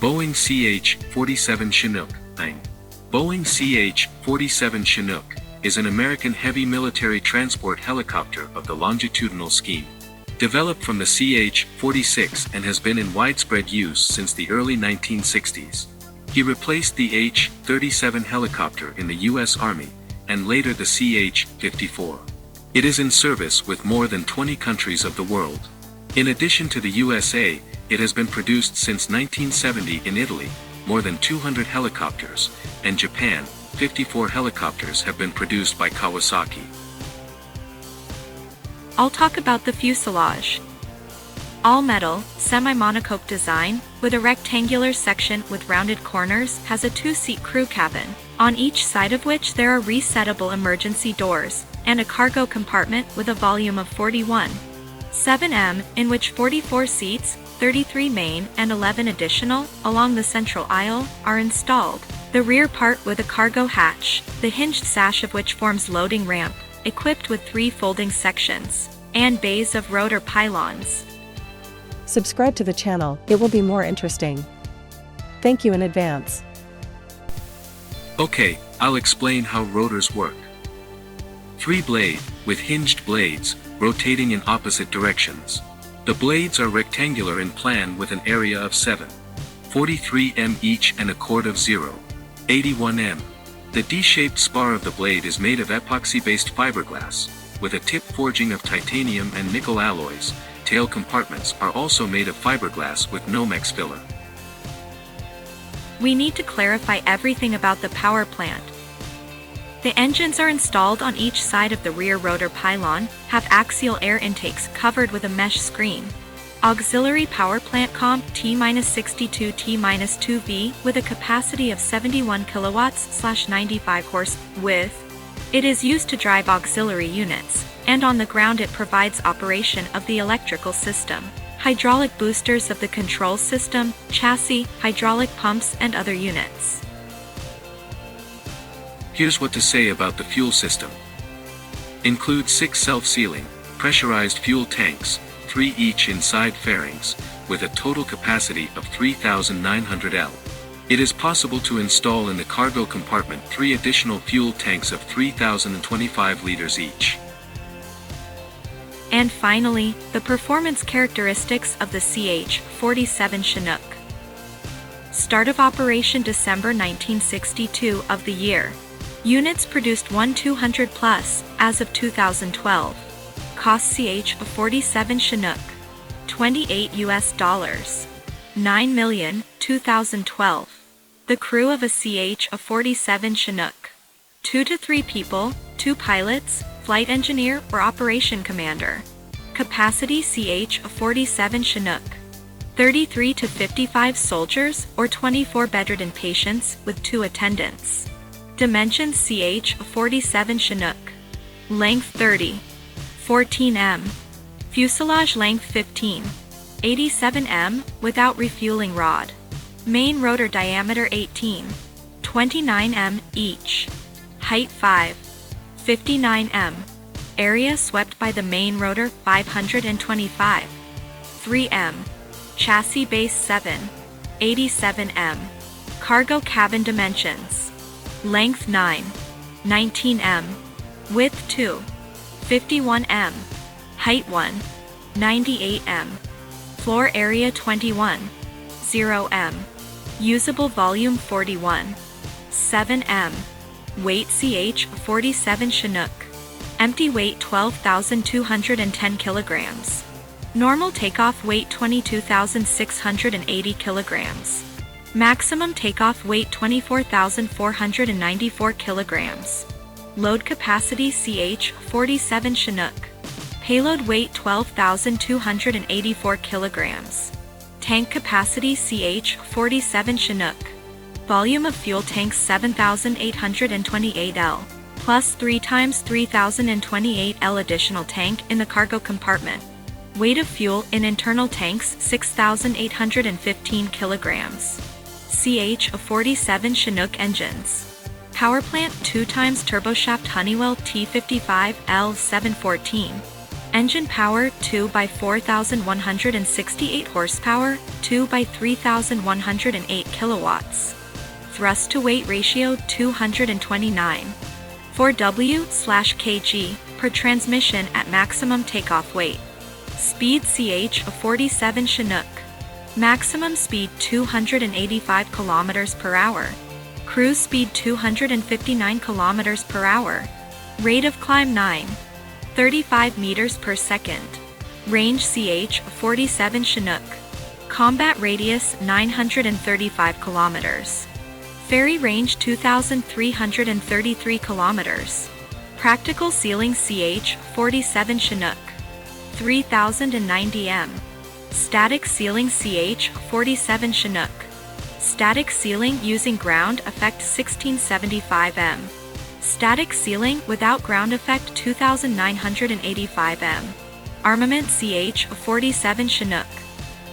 Boeing CH-47 Chinook. 9. Boeing CH-47 Chinook is an American heavy military transport helicopter of the longitudinal scheme. Developed from the CH-46 and has been in widespread use since the early 1960s. He replaced the H-37 helicopter in the U.S. Army, and later the CH-54. It is in service with more than 20 countries of the world. In addition to the USA, it has been produced since 1970 in Italy. More than 200 helicopters, and Japan, 54 helicopters have been produced by Kawasaki. I'll talk about the fuselage. All-metal, semi-monocoque design, with a rectangular section with rounded corners, has a two-seat crew cabin, on each side of which there are resettable emergency doors, and a cargo compartment with a volume of 41.7 in which 44 seats, 33 main and 11 additional, along the central aisle, are installed. The rear part with a cargo hatch, the hinged sash of which forms loading ramp, equipped with 3 folding sections, and bays of rotor pylons. Subscribe to the channel, it will be more interesting. Thank you in advance. Okay, I'll explain how rotors work. 3-blade, with hinged blades, rotating in opposite directions. The blades are rectangular in plan with an area of 7.43 m each and a chord of 0.81 m. The D-shaped spar of the blade is made of epoxy-based fiberglass, with a tip forging of titanium and nickel alloys. Tail compartments are also made of fiberglass with Nomex filler. We need to clarify everything about the power plant. The engines are installed on each side of the rear rotor pylon, have axial air intakes covered with a mesh screen. Auxiliary power plant comp T-62 T-2V with a capacity of 71 kilowatts/95 horse with. It is used to drive auxiliary units, and on the ground it provides operation of the electrical system, hydraulic boosters of the control system, chassis, hydraulic pumps and other units. Here's what to say about the fuel system. Includes 6 self-sealing, pressurized fuel tanks, 3 each inside fairings, with a total capacity of 3,900 L. It is possible to install in the cargo compartment 3 additional fuel tanks of 3,025 liters each. And finally, the performance characteristics of the CH-47 Chinook. Start of operation December 1962 of the year. Units produced 1,200 plus, as of 2012. Cost CH-47 Chinook. $28 US. 9 million, 2012. The crew of a CH-47 Chinook. 2 to 3 people, 2 pilots, flight engineer or operation commander. Capacity CH-47 Chinook. 33 to 55 soldiers or 24 bedridden patients with 2 attendants. Dimensions CH-47 Chinook. Length 30. 14 m. Fuselage length 15. 87 m without refueling rod. Main rotor diameter 18. 29 m each. Height 5. 59 m. Area swept by the main rotor 525. 3 m. Chassis base 7. 87 m. Cargo cabin dimensions. Length 9. 19 m. Width 2. 51 m. Height 1. 98 m. Floor area 21. 0 m. Usable volume 41. 7 m. Weight CH-47 Chinook. Empty weight 12,210 kilograms. Normal takeoff weight 22,680 kilograms. Maximum takeoff weight 24,494 kilograms. Load capacity CH-47 Chinook. Payload weight 12,284 kilograms. Tank capacity CH-47 Chinook. Volume of fuel tanks 7,828 L, plus 3 times 3,028 L additional tank in the cargo compartment. Weight of fuel in internal tanks 6,815 kilograms. CH-47 Chinook engines. Power plant 2 times turboshaft Honeywell T55L714. Engine power 2 by 4,168 horsepower, 2 by 3,108 kilowatts. Thrust to weight ratio 229. 4 W/kg per transmission at maximum takeoff weight. Speed CH-47 Chinook. Maximum speed 285 km per hour. Cruise speed 259 km per hour. Rate of climb 9.35 meters per second. Range CH-47 Chinook. Combat radius 935 kilometers. Ferry range 2,333 kilometers. Practical ceiling CH-47 Chinook. 3,090 m. Static ceiling CH-47 Chinook. Static ceiling using ground effect 1675 m. Static ceiling without ground effect 2,985 m. Armament CH-47 Chinook.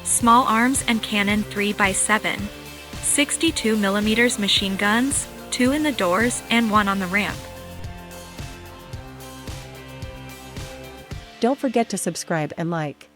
Small arms and cannon 3x7. 62 mm machine guns, 2 in the doors and 1 on the ramp. Don't forget to subscribe and like.